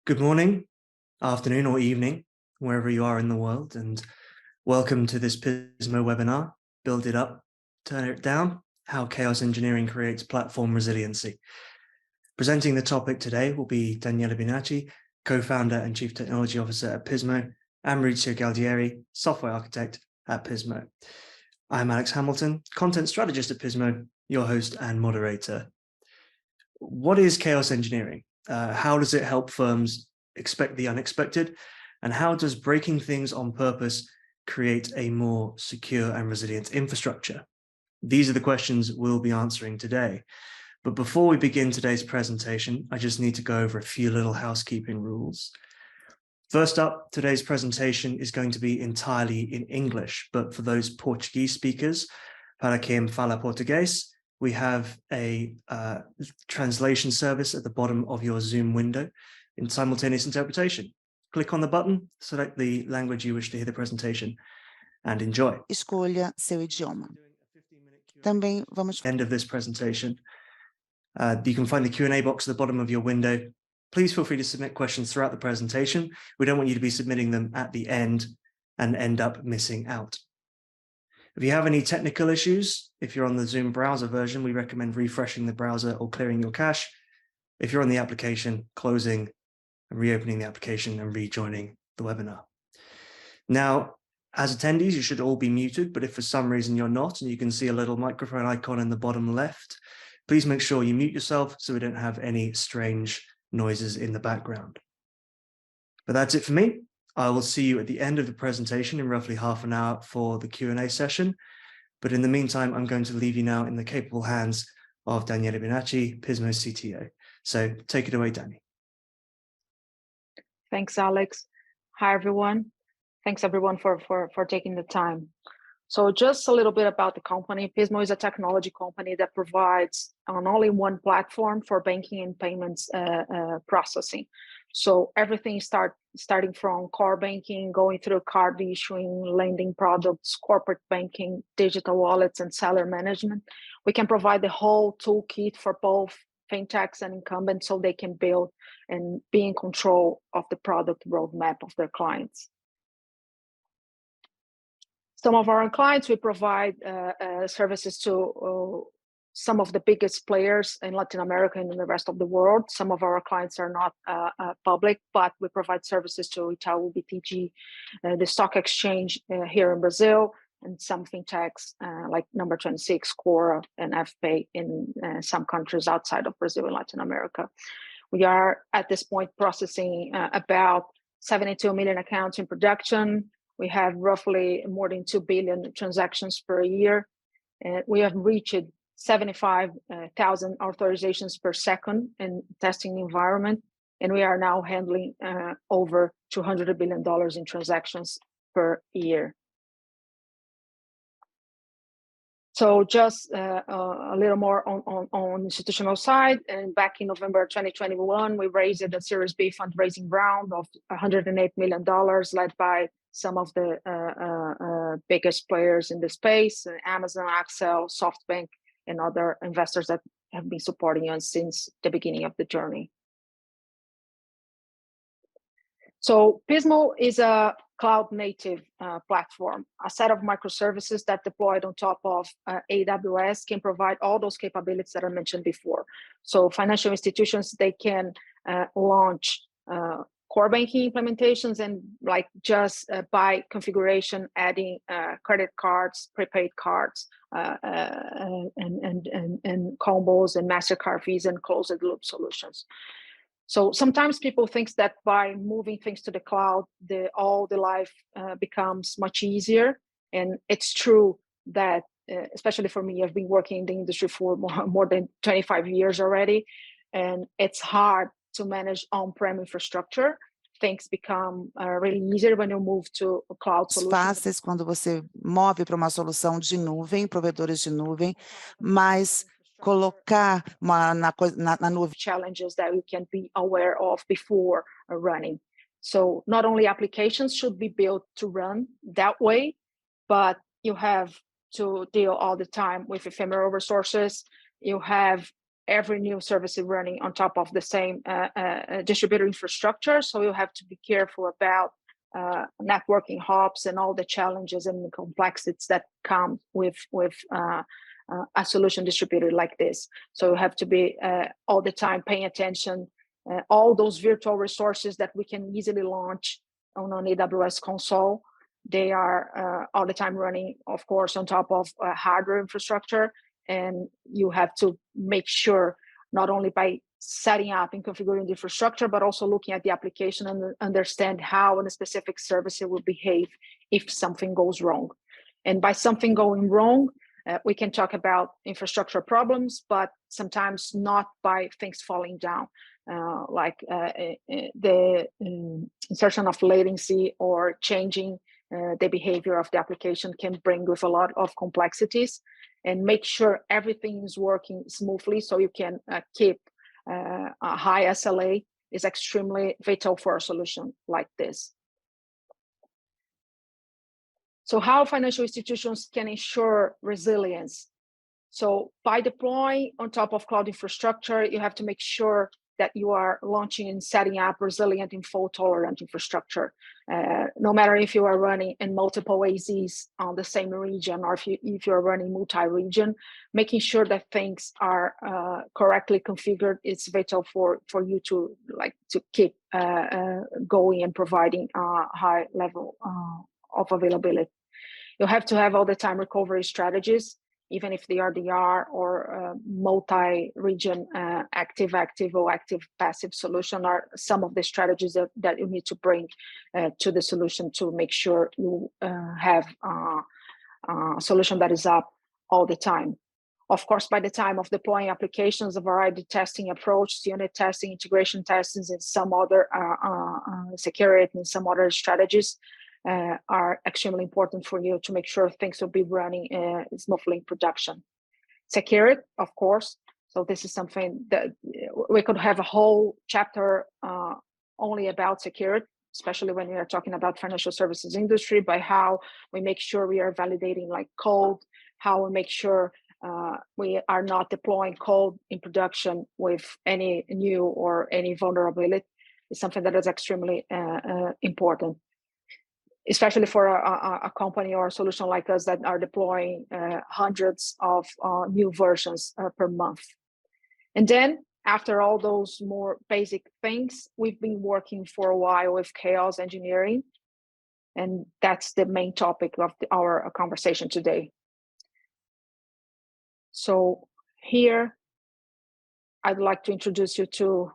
Good morning, afternoon, or evening, wherever you are in the world, and welcome to this Pismo webinar, Build It Up, Turn It Down, How Chaos Engineering Creates Platform Resiliency. Presenting the topic today will be Daniela Binatti, co-founder and chief technology officer at Pismo, and Mauricio Galdieri, software architect at Pismo. I'm Alex Hamilton, content strategist at Pismo, your host and moderator. What is chaos engineering? How does it help firms expect the unexpected? And how does breaking things on purpose create a more secure and resilient infrastructure? These are the questions we'll be answering today. But before we begin today's presentation, I just need to go over a few little housekeeping rules. First up, today's presentation is going to be entirely in English, but for those Portuguese speakers, para quem fala português, we have a translation service at the bottom of your Zoom window in simultaneous interpretation. Click on the button, select the language you wish to hear the presentation, and enjoy. Escolha seu idioma. Também vamos End of this presentation. You can find the Q&A box at the bottom of your window. Please feel free to submit questions throughout the presentation. We don't want you to be submitting them at the end and end up missing out. If you have any technical issues, if you're on the Zoom browser version, we recommend refreshing the browser or clearing your cache. If you're on the application, closing and reopening the application and rejoining the webinar. Now, as attendees, you should all be muted, but if for some reason you're not, and you can see a little microphone icon in the bottom left, please make sure you mute yourself so we don't have any strange noises in the background. But that's it for me. I will see you at the end of the presentation in roughly half an hour for the Q&A session. But in the meantime, I'm going to leave you now in the capable hands of Daniela Binatti, Pismo's CTO. So take it away, Dani. Thanks, Alex. Hi, everyone. Thanks, everyone, for taking the time. So just a little bit about the company. Pismo is a technology company that provides an all-in-one platform for banking and payments processing. So everything starting from core banking, going through card issuing, lending products, corporate banking, digital wallets, and seller management. We can provide the whole toolkit for both fintechs and incumbents so they can build and be in control of the product roadmap of their clients. Some of our clients, we provide services to some of the biggest players in Latin America and in the rest of the world. Some of our clients are not public, but we provide services to Itaú, BTG, the stock exchange here in Brazil, and some fintechs like Number 26, Quora, and FPay in some countries outside of Brazil and Latin America. We are at this point processing about 72 million accounts in production. We have roughly more than 2 billion transactions per year. And we have reached 75,000 authorizations per second in testing environment. And we are now handling over $200 billion in transactions per year. So just a little more on institutional side. And back in November 2021, we raised a Series B fundraising round of $108 million, led by some of the biggest players in the space, Amazon, Accel, SoftBank, and other investors that have been supporting us since the beginning of the journey. So Pismo is a cloud-native platform. A set of microservices that deployed on top of AWS can provide all those capabilities that I mentioned before. So financial institutions, they can launch core banking implementations and like just by configuration, adding credit cards, prepaid cards, and combos and MasterCard fees and closed loop solutions. So sometimes people think that by moving things to the cloud, all the life becomes much easier. And it's true that, especially for me, I've been working in the industry for more than 25 years already. And it's hard to manage on-prem infrastructure. Things become really easier when you move to a cloud solution. Fáceis quando você move para uma solução de nuvem, provedores de nuvem, mas colocar na nuvem challenges that you can be aware of before running. So not only applications should be built to run that way, but you have to deal all the time with ephemeral resources. You have every new service is running on top of the same distributed infrastructure. So you have to be careful about networking hops and all the challenges and the complexities that come with a solution distributed like this. So you have to be all the time paying attention. All those virtual resources that we can easily launch on an AWS console, they are all the time running, of course, on top of hardware infrastructure. And you have to make sure not only by setting up and configuring the infrastructure, but also looking at the application and understand how a specific service will behave if something goes wrong. And by something going wrong, we can talk about infrastructure problems, but sometimes not by things falling down, like the insertion of latency or changing the behavior of the application can bring with a lot of complexities. And make sure everything is working smoothly so you can keep a high SLA is extremely vital for a solution like this. So how financial institutions can ensure resilience? So by deploying on top of cloud infrastructure, you have to make sure that you are launching and setting up resilient and fault-tolerant infrastructure. No matter if you are running in multiple AZs on the same region, or if you're running multi-region, making sure that things are correctly configured is vital for you to keep going and providing a high level of availability. You have to have all the time recovery strategies, even if the RDR or multi-region active or active passive solution are some of the strategies that you need to bring to the solution to make sure you have a solution that is up all the time. Of course, by the time of deploying applications, a variety testing approach, unit testing, integration testing, and some other security and some other strategies are extremely important for you to make sure things will be running smoothly in production. Security, of course. So this is something that we could have a whole chapter only about security, especially when we are talking about financial services industry, by how we make sure we are validating like code, how we make sure we are not deploying code in production with any new or any vulnerability. It's something that is extremely important, especially for a company or a solution like us that are deploying hundreds of new versions per month. And then after all those more basic things, we've been working for a while with chaos engineering. And that's the main topic of our conversation today. So here, I'd like to introduce you to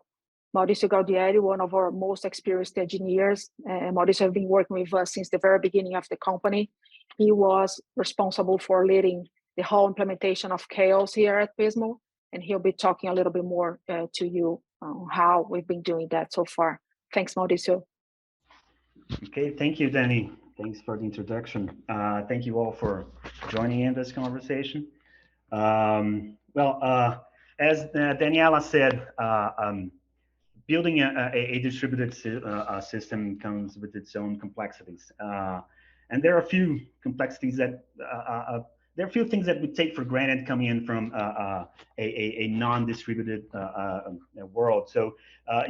Mauricio Galdieri, one of our most experienced engineers. Mauricio has been working with us since the very beginning of the company. He was responsible for leading the whole implementation of chaos here at Pismo, and he'll be talking a little bit more to you on how we've been doing that so far. Thanks, Mauricio. Okay, thank you, Danny. Thanks for the introduction. Thank you all for joining in this conversation. As Daniela said, building a distributed system comes with its own complexities. And there are a few complexities that, there are a few things that we take for granted coming in from a non-distributed world. So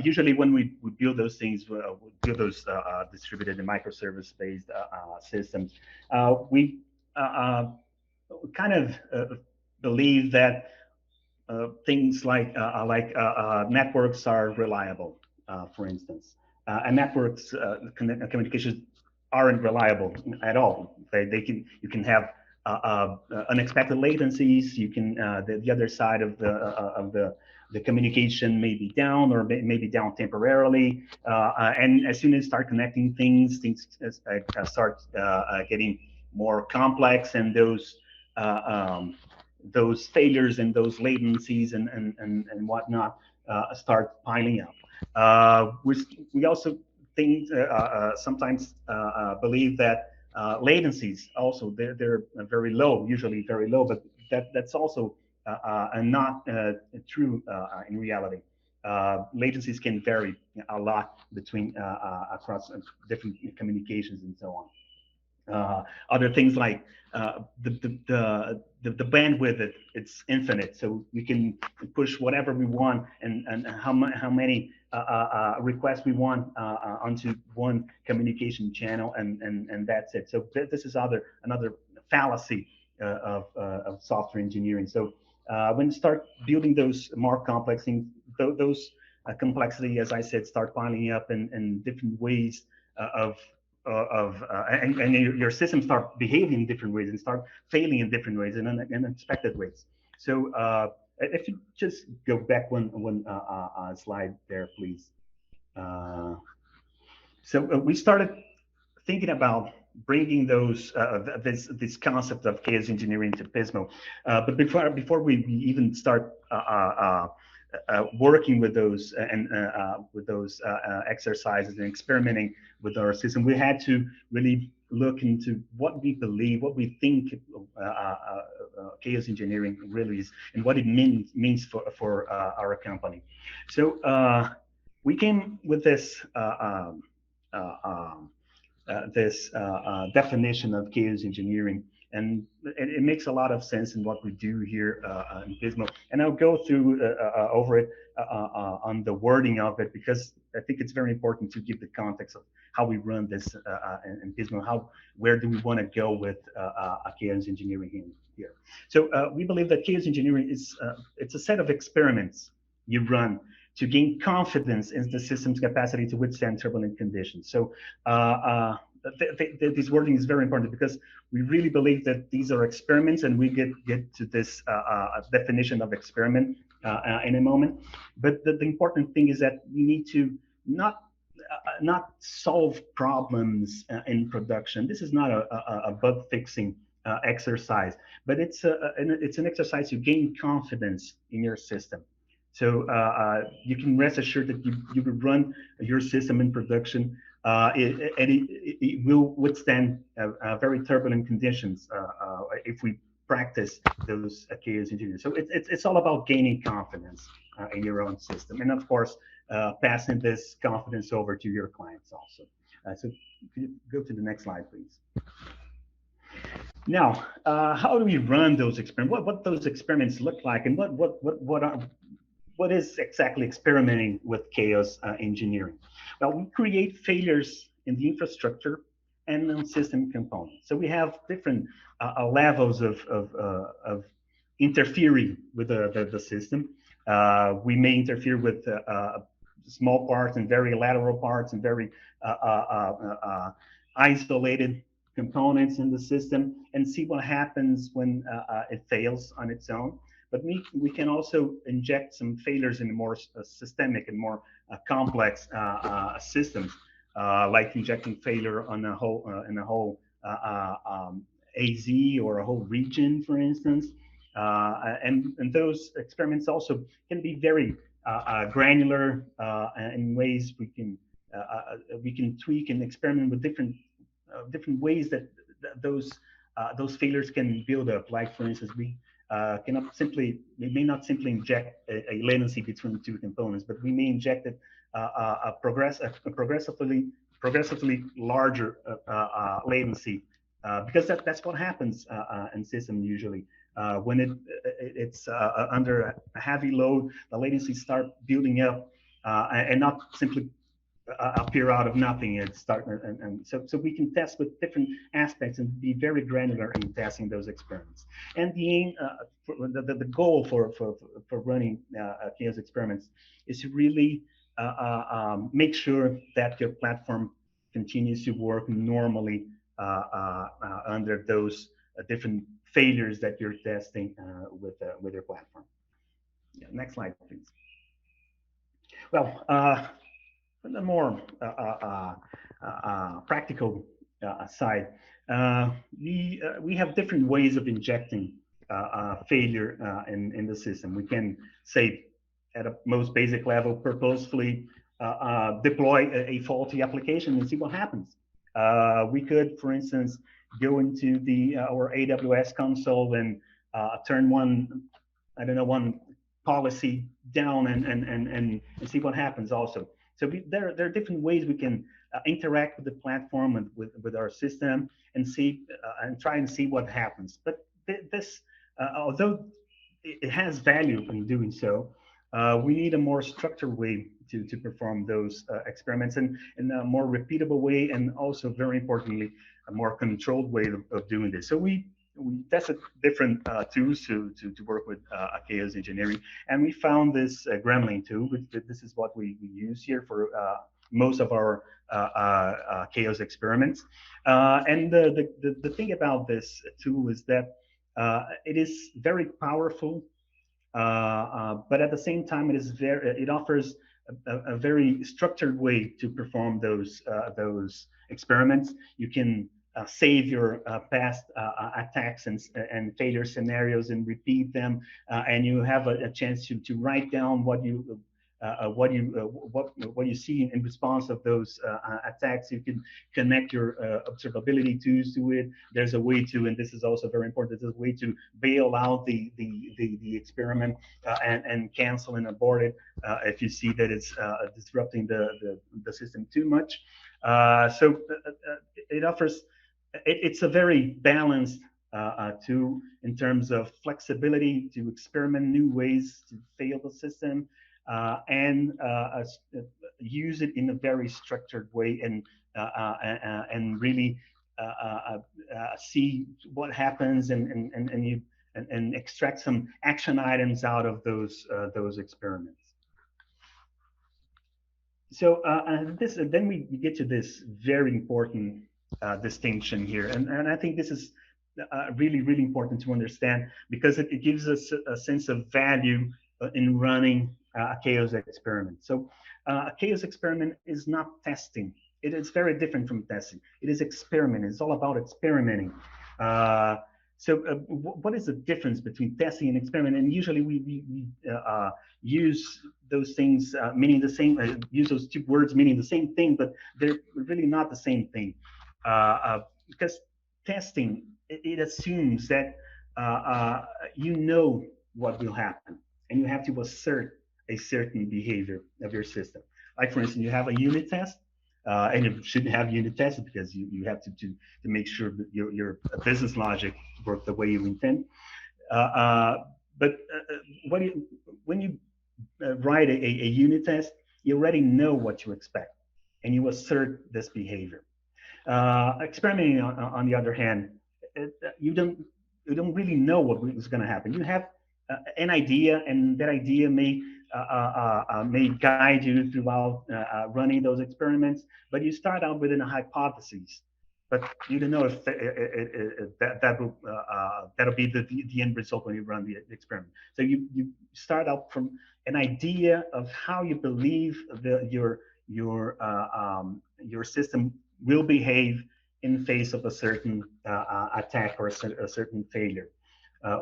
usually when we build those things, we build those distributed and microservice-based systems, we kind of believe that things like networks are reliable, for instance, and networks communications aren't reliable at all. You can have unexpected latencies. You can the other side of the communication may be down or may be down temporarily, and as soon as you start connecting things start getting more complex, and those failures and those latencies and whatnot start piling up. We also think sometimes believe that latencies also they're very low, usually very low, but that's also not true in reality. Latencies can vary a lot between across different communications and so on. Other things like the bandwidth, it's infinite, so we can push whatever we want and how many requests we want onto one communication channel, and that's it. So this is another fallacy of software engineering. So when you start building those more complex things, those complexity, as I said, start piling up in different ways and your system start behaving in different ways and start failing in different ways and unexpected ways. So if you just go back one slide there, please. So we started thinking about bringing those this concept of chaos engineering to Pismo, but before we even start working with those exercises and experimenting with our system, we had to really look into what we believe, what we think chaos engineering really is, and what it means for our company. So we came with this definition of chaos engineering, and it makes a lot of sense in what we do here in Pismo. And I'll go through over it on the wording of it, because I think it's very important to give the context of how we run this in Pismo. Where do we want to go with chaos engineering here? So we believe that chaos engineering is it's a set of experiments you run to gain confidence in the system's capacity to withstand turbulent conditions. So this wording is very important, because we really believe that these are experiments, and we get to this definition of experiment in a moment. But the important thing is that we need to not solve problems in production. This is not a bug fixing exercise, but it's an exercise to gain confidence in your system. So you can rest assured that you will run your system in production, and it will withstand very turbulent conditions if we practice those chaos engineering. So it's all about gaining confidence in your own system, and of course passing this confidence over to your clients also. So could you go to the next slide, please? Now, how do we run those experiments? What those experiments look like, and what is exactly experimenting with chaos engineering? Well, we create failures in the infrastructure and on system components. So we have different levels of interfering with the system. We may interfere with small parts and very lateral parts and very isolated components in the system, and see what happens when it fails on its own. But we can also inject some failures in more systemic and more complex systems, like injecting failure on a whole AZ or a whole region, for instance. And those experiments also can be very granular in ways we can tweak and experiment with different ways that those failures can build up. Like, for instance, we may not simply inject a latency between two components, but we may inject it a progressively larger latency, because that's what happens in system usually. When it's under a heavy load, the latency start building up and not simply appear out of nothing. And start and so we can test with different aspects and be very granular in testing those experiments. And the aim, the goal for running chaos experiments is to really make sure that your platform continues to work normally under those different failures that you're testing with your platform. Yeah, next slide, please. Well, on the more practical side, we have different ways of injecting failure in the system. We can say, at a most basic level, purposefully deploy a faulty application and see what happens. We could, for instance, go into our AWS console and turn one policy down and see what happens also. So there are different ways we can interact with the platform and with our system and see and try and see what happens. But this, although it has value in doing so, we need a more structured way to perform those experiments and in a more repeatable way, and also very importantly, a more controlled way of doing this. So we tested different tools to work with chaos engineering, and we found this Gremlin tool. This is what we use here for most of our chaos experiments. And the thing about this tool is that it is very powerful, but at the same time, it offers a very structured way to perform those experiments. You can save your past attacks and failure scenarios and repeat them, and you have a chance to write down what you see in response of those attacks. You can connect your observability tools to it. There's a way to, and this is also very important, there's a way to bail out the experiment and cancel and abort it if you see that it's disrupting the system too much. So it offers, it's a very balanced tool in terms of flexibility to experiment new ways to fail the system, and use it in a very structured way, and really see what happens, and extract some action items out of those experiments. So then we get to this very important distinction here, and I think this is really important to understand, because it gives us a sense of value in running a chaos experiment. So a chaos experiment is not testing. It is very different from testing. It is experimenting. It's all about experimenting. So what is the difference between testing and experiment? And usually we use those things meaning the same, use those two words meaning the same thing, but they're really not the same thing. Because testing, it assumes that you know what will happen, and you have to assert a certain behavior of your system. Like, for instance, you have a unit test, and you shouldn't have unit tests because you have to make sure that your business logic works the way you intend. But when you write a unit test, you already know what to expect, and you assert this behavior. Experimenting, on the other hand, you don't really know what is going to happen. You have an idea, and that idea may guide you throughout running those experiments. But you start out within a hypothesis, but you don't know if that'll be the end result when you run the experiment. So you start out from an idea of how you believe your system will behave in face of a certain attack, or a certain failure,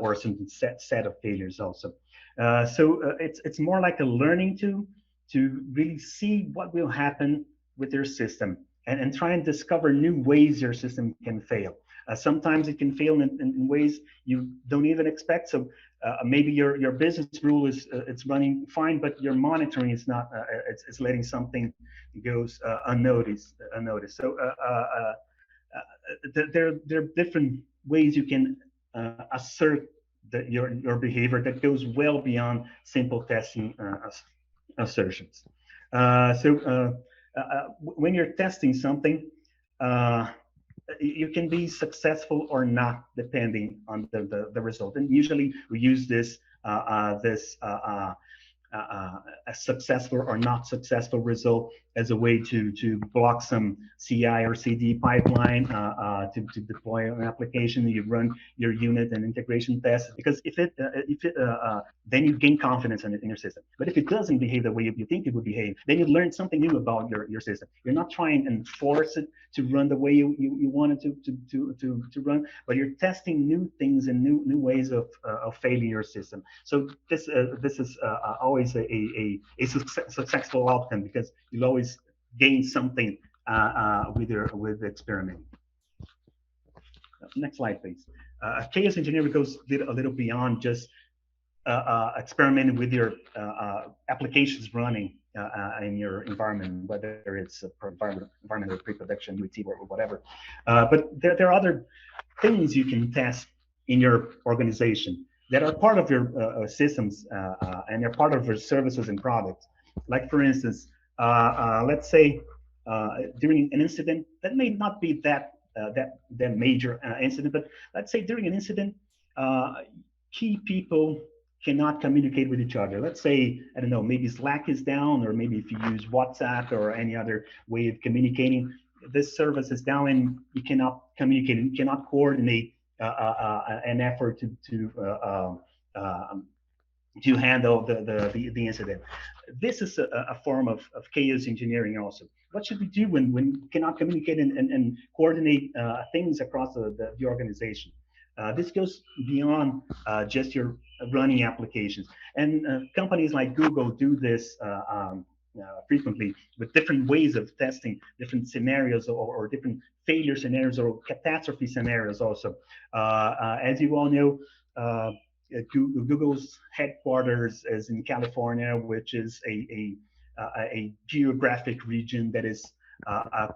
or a certain set of failures also. So it's more like a learning tool to really see what will happen with your system, and try and discover new ways your system can fail. Sometimes it can fail in ways you don't even expect. So maybe your business rule is it's running fine, but your monitoring is not. It's letting something goes unnoticed. So there are different ways you can assert your behavior that goes well beyond simple testing assertions. When you're testing something, you can be successful or not depending on the result. And usually we use this a successful or not successful result as a way to block some CI or CD pipeline to deploy an application. You run your unit and integration tests, because if it then you gain confidence in your system. But if it doesn't behave the way you think it would behave, then you learn something new about your system. You're not trying and force it to run the way you want it to run, but you're testing new things and new ways of failing your system. So this is always a successful outcome, because you'll always gain something with experimenting. Next slide, please. Chaos engineering goes a little beyond just experimenting with your applications running in your environment, whether it's environment or pre-production, UAT, or whatever. But there are other things you can test in your organization that are part of your systems and they're part of your services and products. Like for instance, let's say during an incident that may not be that major incident, but let's say during an incident, uh, key people cannot communicate with each other. Let's say, I don't know, maybe Slack is down, or maybe if you use WhatsApp or any other way of communicating, this service is down and you cannot communicate, and you cannot coordinate an effort to handle the incident. This is a form of chaos engineering also. What should we do when we cannot communicate and coordinate things across the organization? This goes beyond just your running applications. And companies like Google do this frequently with different ways of testing different scenarios or different failure scenarios or catastrophe scenarios also. As you all know, Google's headquarters is in California, which is a geographic region that is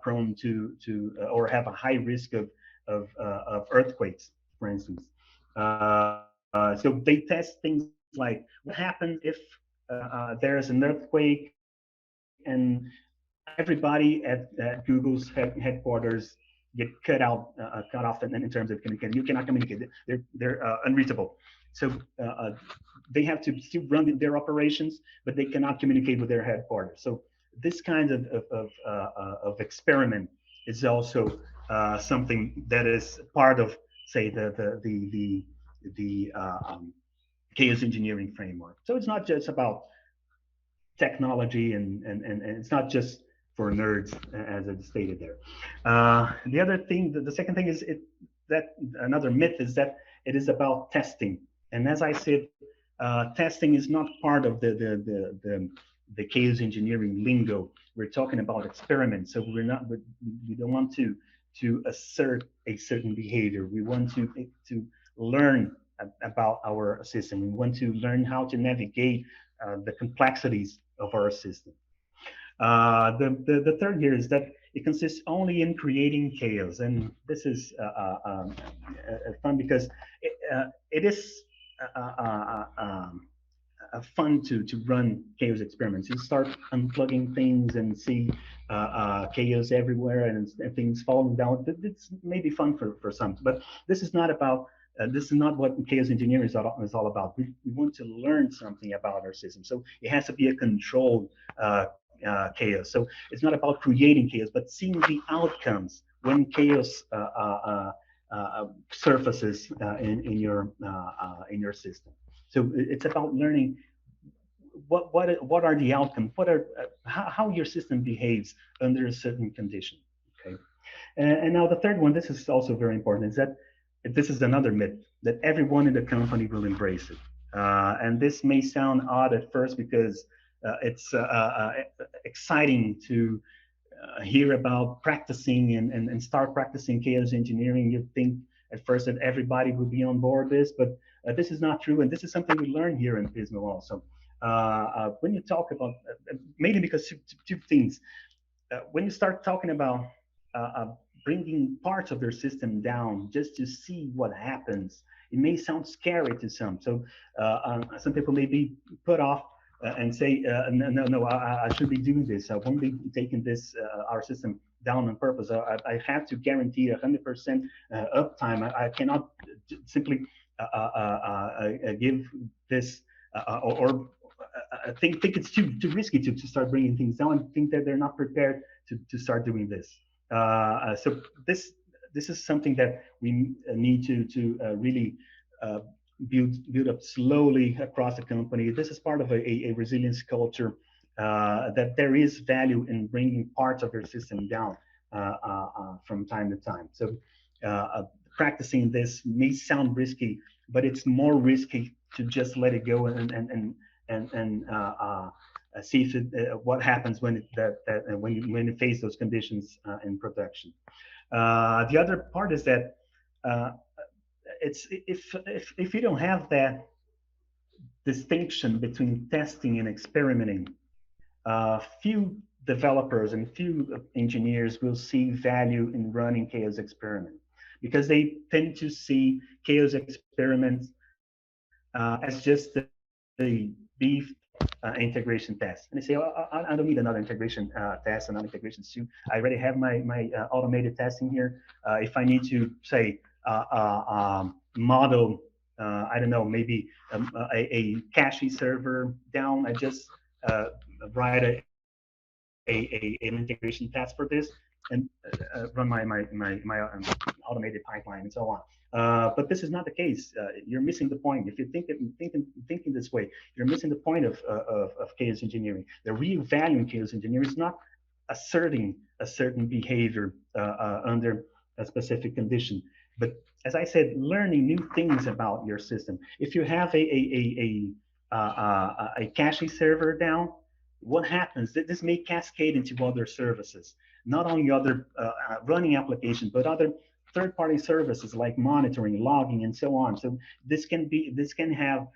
prone to or have a high risk of earthquakes, for instance. So they test things like what happens if there's an earthquake and everybody at Google's headquarters get cut off in terms of communication. You cannot communicate. They're unreachable. So they have to still run their operations, but they cannot communicate with their headquarters. So this kind of experiment is also something that is part of, say, the chaos engineering framework. So it's not just about technology and it's not just for nerds as it's stated there. The other thing, the second thing is that another myth is that it is about testing. And as I said, testing is not part of the chaos engineering lingo. We're talking about experiments. So we don't want to assert a certain behavior. We want to learn about our system. We want to learn how to navigate the complexities of our system. The third here is that it consists only in creating chaos, and this is fun because it is fun to run chaos experiments. You start unplugging things and see chaos everywhere and things falling down. It's maybe fun for some, but this is not about this is not what chaos engineering is all about. We want to learn something about our system. So it has to be a controlled chaos. So it's not about creating chaos, but seeing the outcomes when chaos surfaces in your system. So it's about learning what are the outcomes, what are how your system behaves under a certain condition. Okay, and now the third one, this is also very important, is that this is another myth that everyone in the company will embrace it. And this may sound odd at first because it's exciting to hear about practicing and start practicing chaos engineering. You think at first that everybody would be on board this, but this is not true. And this is something we learn here in Pismo also. When you talk about, mainly because two things, when you start talking about bringing parts of their system down just to see what happens, it may sound scary to some. So some people may be put off and say, no, I should be doing this. I won't be taking this, our system down on purpose. I have to guarantee 100% uptime. I cannot simply give this or think it's too risky to start bringing things down and think that they're not prepared to start doing this. So this is something that we need to really build up slowly across the company. This is part of a resilience culture, that there is value in bringing parts of your system down from time to time. So practicing this may sound risky, but it's more risky to just let it go and see if what happens when when you face those conditions in production. The other part is that it's if you don't have that distinction between testing and experimenting, few developers and few engineers will see value in running chaos experiment because they tend to see chaos experiments as just the beef integration test. And they say, oh, I don't need another integration test, another integration suite. I already have my automated testing here. If I need to say model, I don't know, maybe a cache server down, I just write an integration test for this and run my automated pipeline and so on. But this is not the case. You're missing the point. If you thinking this way, you're missing the point of chaos engineering. The real value in chaos engineering is not asserting a certain behavior under a specific condition, but as I said, learning new things about your system. If you have a cache server down, what happens? This may cascade into other services, not only other running applications, but other third-party services like monitoring, logging, and so on. So this can have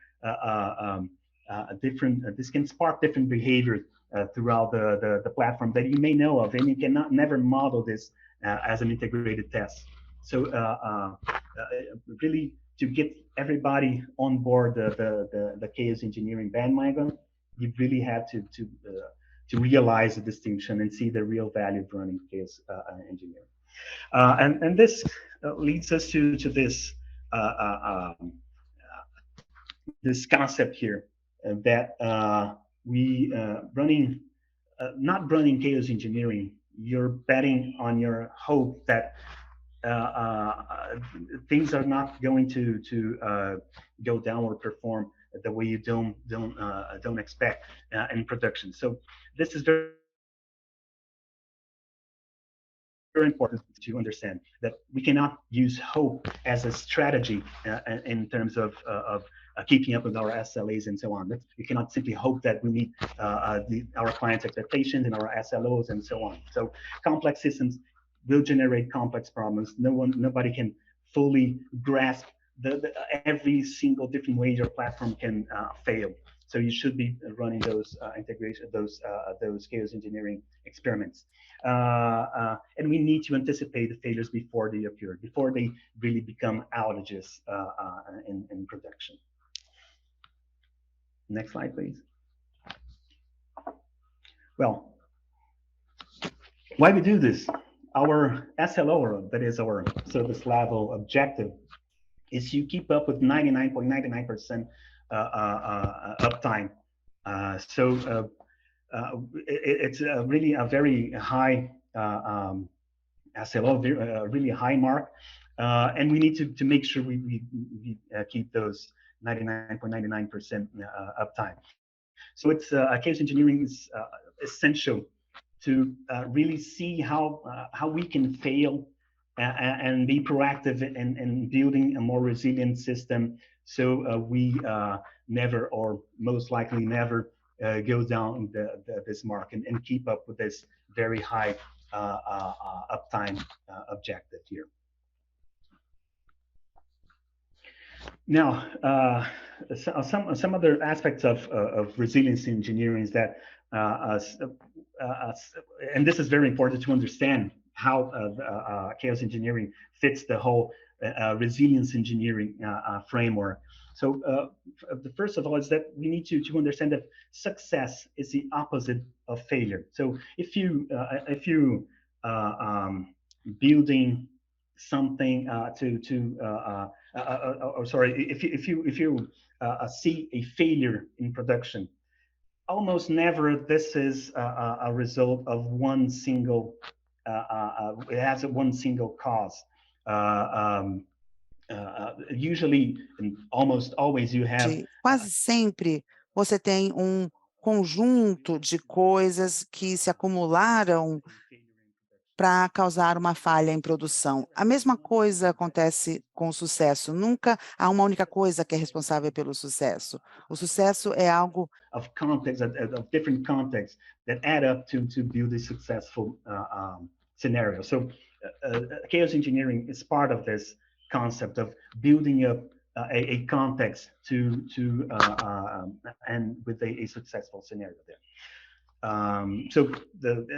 this can spark different behavior throughout the platform that you may know of, and you cannot never model this as an integrated test. So really, to get everybody on board the chaos engineering bandwagon, you really have to realize the distinction and see the real value of running chaos engineering. And this leads us to this this concept here that we not running chaos engineering. You're betting on your hope that things are not going to go down or perform the way you don't expect in production. So this is very important to understand that we cannot use hope as a strategy in terms of keeping up with our SLAs and so on. We cannot simply hope that we meet our clients' expectations and our SLOs and so on. So complex systems will generate complex problems. Nobody can fully grasp every single different way your platform can fail. So you should be running those those chaos engineering experiments. And we need to anticipate the failures before they occur, before they really become outages in production. Next slide, please. Well, why we do this? Our SLO, that is our service level objective, is you keep up with 99.99% uptime. It's really a very high SLO, really high mark, and we need to make sure we keep those 99.99% uptime. So it's chaos engineering is essential to really see how we can fail and be proactive in building a more resilient system, so we never, or most likely never, go down this mark and keep up with this very high uptime objective here. Now, some other aspects of resiliency engineering is that, and this is very important to understand how chaos engineering fits the whole resilience engineering framework. So the first of all is that we need to understand that success is the opposite of failure. So if you building something if you see a failure in production, almost never this is a result of one single. It has one single cause. Usually, and almost always, you have. Quase sempre você tem conjunto de coisas que se acumularam para causar uma falha em produção. A mesma coisa acontece com o sucesso. Nunca há uma única coisa que é responsável pelo sucesso. O sucesso é algo of context, of different contexts that add up to build a successful scenario. So chaos engineering is part of this concept of building up a context to end with a successful scenario there. So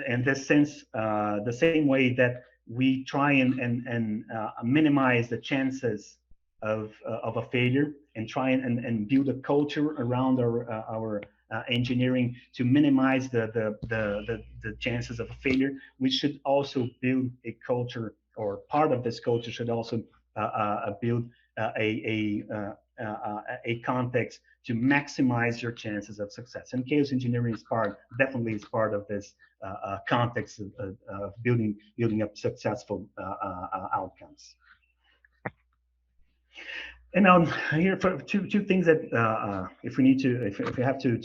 in this sense, the same way that we try and minimize the chances of a failure and try and build a culture around our engineering to minimize the chances of a failure, we should also build a culture, or part of this culture should also build a context to maximize your chances of success. And chaos engineering is definitely is part of this context of building up successful outcomes. And now here for two things that if we have to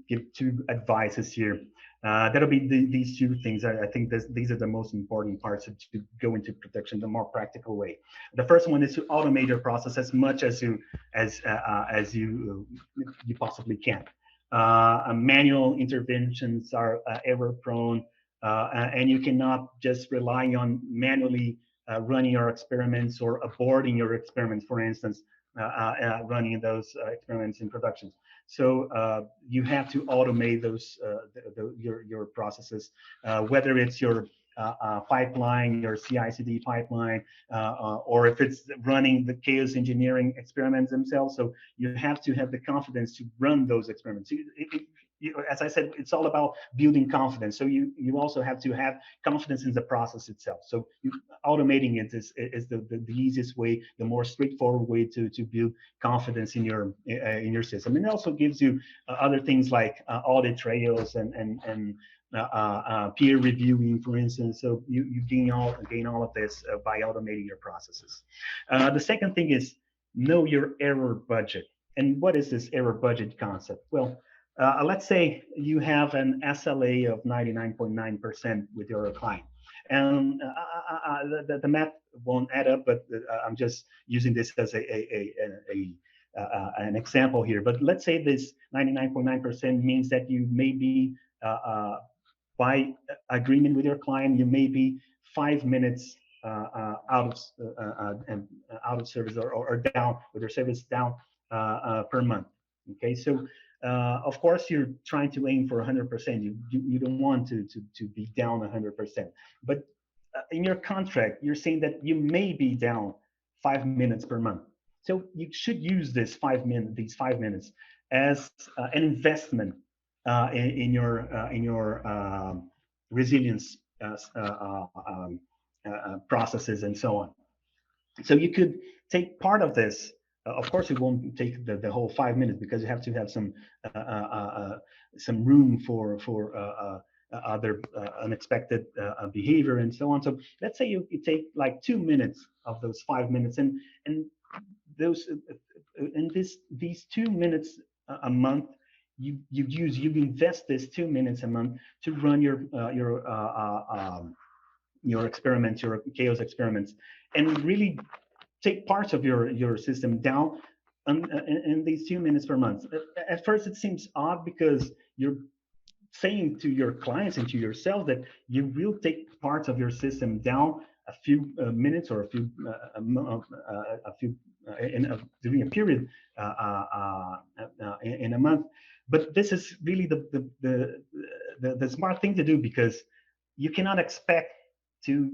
give two advices here, that'll be these two things. I think these are the most important parts to go into production the more practical way. The first one is to automate your process as much as you possibly can. Manual interventions are error prone, and you cannot just rely on manually running your experiments or aborting your experiments, for instance, running those experiments in production. So you have to automate those your processes, whether it's your pipeline, your CI/CD pipeline, or if it's running the chaos engineering experiments themselves. So you have to have the confidence to run those experiments. As I said, it's all about building confidence. So you also have to have confidence in the process itself. So automating it is the easiest way, the more straightforward way to build confidence in your system. And it also gives you other things like audit trails and peer reviewing, for instance. So you gain all of this by automating your processes. The second thing is know your error budget. And what is this error budget concept? Well, let's say you have an SLA of 99.9% with your client. And the math won't add up, but I'm just using this as an example here. But let's say this 99.9% means that you may be, by agreement with your client, you may be 5 minutes out of service or down with your service down per month. Okay, so of course you're trying to aim for 100%. You don't want to be down 100%, but in your contract you're saying that you may be down 5 minutes per month. So you should use these 5 minutes as an investment in your resilience processes and so on. So you could take part of this. Of course, it won't take the whole 5 minutes because you have to have some room for other unexpected behavior and so on. So let's say you take like 2 minutes of those 5 minutes, and those in these 2 minutes a month, you invest this 2 minutes a month to run your experiments, your chaos experiments, and really take parts of your system down in these 2 minutes per month. At first, it seems odd because you're saying to your clients and to yourself that you will take parts of your system down a few minutes or a few during a period in a month. But this is really the smart thing to do, because you cannot expect to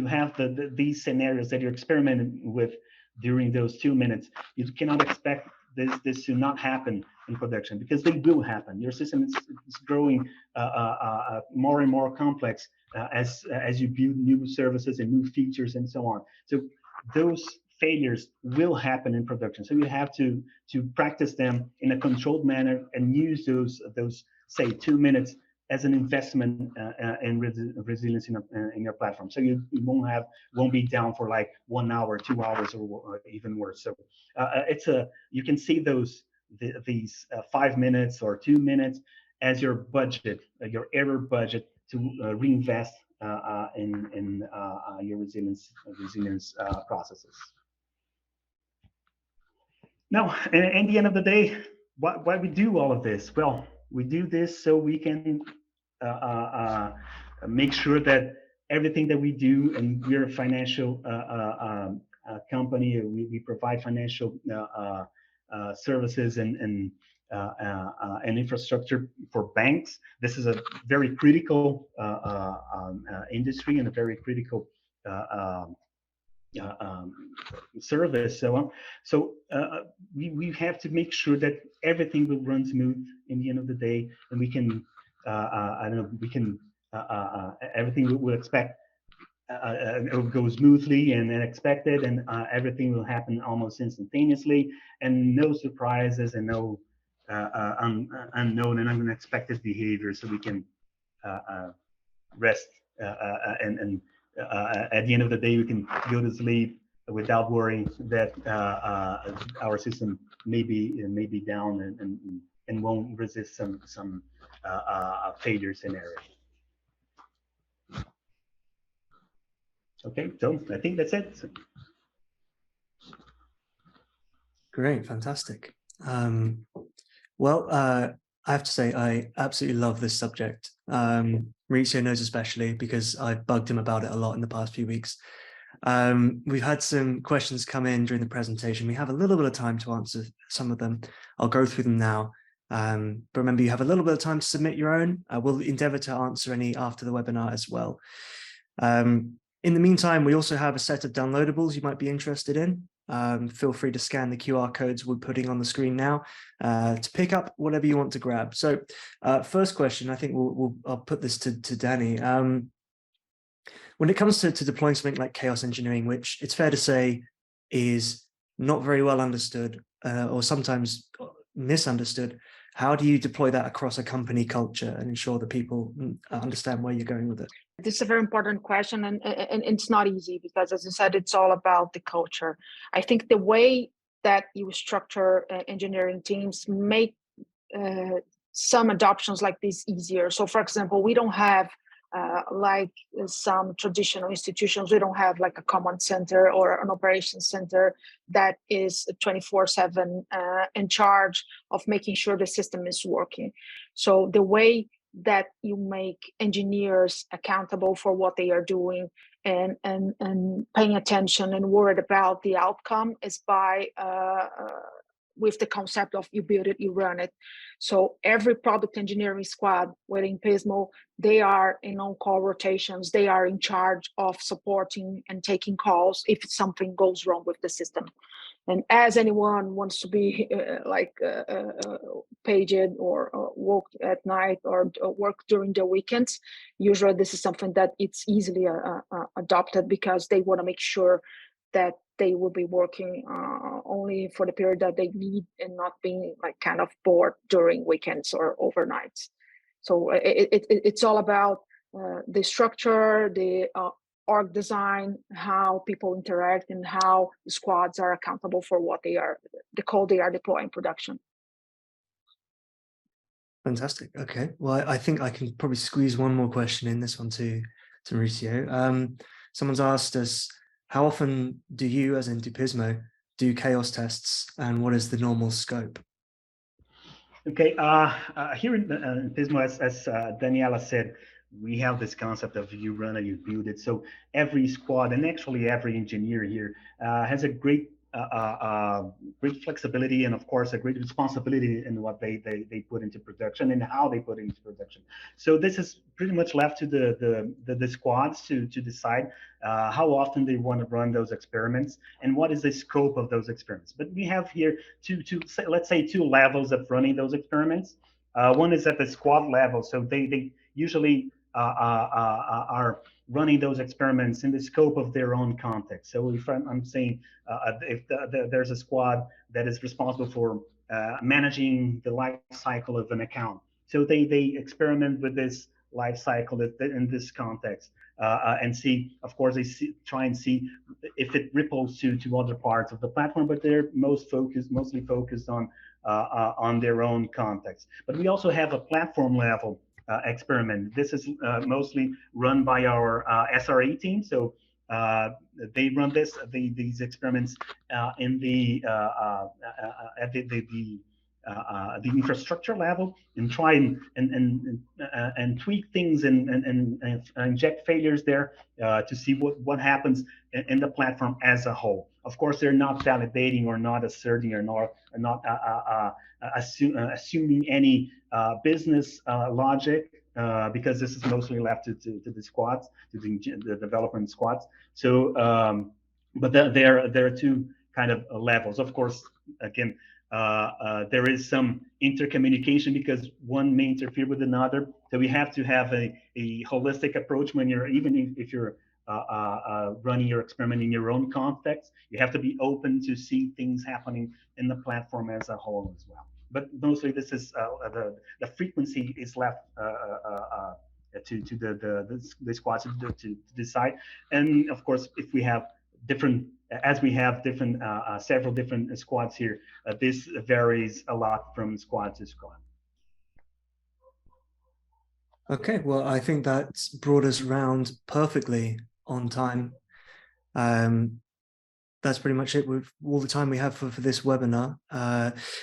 have these scenarios that you're experimenting with during those 2 minutes. You cannot expect this to not happen in production, because they will happen. Your system is growing more and more complex as you build new services and new features and so on. So those failures will happen in production. So you have to practice them in a controlled manner and use those say 2 minutes as an investment in resilience in your platform. So you won't be down for like 1 hour, 2 hours, or even worse. So you can see these 5 minutes or 2 minutes as your budget, your error budget to reinvest in your resilience processes. Now, in the end of the day, why we do all of this? Well, we do this so we can make sure that everything that we do, and we're a financial company, we provide financial services and and infrastructure for banks. This is a very critical industry and a very critical uh, um, service. We have to make sure that everything will run smooth in the end of the day, and we can I don't know, we can everything will expect it'll go smoothly and expected, and everything will happen almost instantaneously, and no surprises and no unknown and unexpected behavior, so we can rest and at the end of the day we can go to sleep without worrying that our system may be down and won't resist some failure scenario. Okay, so I think that's it. Great, fantastic. Well, I have to say, I absolutely love this subject. Mauricio knows especially because I've bugged him about it a lot in the past few weeks. We've had some questions come in during the presentation. We have a little bit of time to answer some of them. I'll go through them now. But remember, you have a little bit of time to submit your own. I will endeavor to answer any after the webinar as well. In the meantime, we also have a set of downloadables you might be interested in. Feel free to scan the QR codes we're putting on the screen now to pick up whatever you want to grab. So first question, I think I'll put this to Danny. When it comes to deploying something like chaos engineering, which it's fair to say is not very well understood or sometimes misunderstood, how do you deploy that across a company culture and ensure that people understand where you're going with it? This is a very important question, and it's not easy because, as I said, it's all about the culture. I think the way that you structure engineering teams make some adoptions like this easier. So, for example, we don't have like some traditional institutions, we don't have like a command center or an operations center that is 24/7 in charge of making sure the system is working. So the way that you make engineers accountable for what they are doing and paying attention and worried about the outcome is by with the concept of you build it, you run it. So every product engineering squad within Pismo, they are in on-call rotations. They are in charge of supporting and taking calls if something goes wrong with the system. And as anyone wants to be paged or work at night or work during the weekends, usually this is something that it's easily adopted because they want to make sure that they will be working only for the period that they need and not being like kind of bored during weekends or overnights. So it's all about the structure, the org design, how people interact, and how the squads are accountable for what they are, the code they are deploying in production. Fantastic. Okay. Well, I think I can probably squeeze one more question in, this one to Mauricio. Someone's asked us, how often do you, as in Pismo, do chaos tests, and what is the normal scope? Okay, here in Pismo, as Daniela said, we have this concept of you run and you build it. So every squad and actually every engineer here has a great flexibility and of course a great responsibility in what they put into production and how they put it into production. So this is pretty much left to the squads to decide how often they want to run those experiments and what is the scope of those experiments. But we have here let's say two levels of running those experiments. One is at the squad level, so they usually are running those experiments in the scope of their own context. So if I'm saying if there's a squad that is responsible for managing the life cycle of an account, so they experiment with this life cycle in this context and see, of course, try and see if it ripples to other parts of the platform, but they're mostly focused on their own context. But we also have a platform level experiment. This is mostly run by our SRE team. So they run these experiments in at the infrastructure level and try and tweak things and inject failures there to see what happens in the platform as a whole. Of course, they're not validating or not asserting or not assuming any business logic, because this is mostly left to the squads, to the development squads. So, but there are two kind of levels. Of course, again, there is some intercommunication because one may interfere with another. So we have to have a holistic approach when you're, even if you're running your experiment in your own context. You have to be open to see things happening in the platform as a whole as well. But mostly this is the frequency is left to the squads to decide. And of course, if we have different, as we have different several different squads here, this varies a lot from squad to squad. Okay, well, I think that's brought us round perfectly on time. That's pretty much it with all the time we have for this webinar.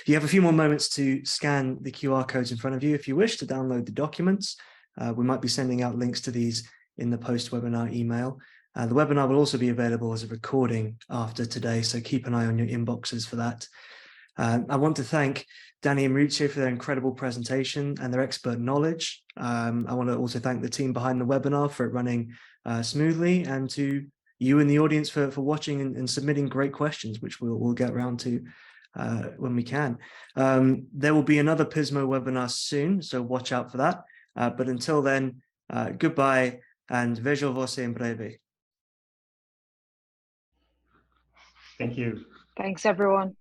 You have a few more moments to scan the QR codes in front of you if you wish to download the documents. We might be sending out links to these in the post-webinar email. The webinar will also be available as a recording after today, so keep an eye on your inboxes for that. I want to thank Danny and Mauricio for their incredible presentation and their expert knowledge. I want to also thank the team behind the webinar for it running smoothly, and to you in the audience for watching and submitting great questions, which we'll get around to when we can. There will be another Pismo webinar soon, so watch out for that. But until then, goodbye and vejo você em breve. Thank you. Thanks, everyone.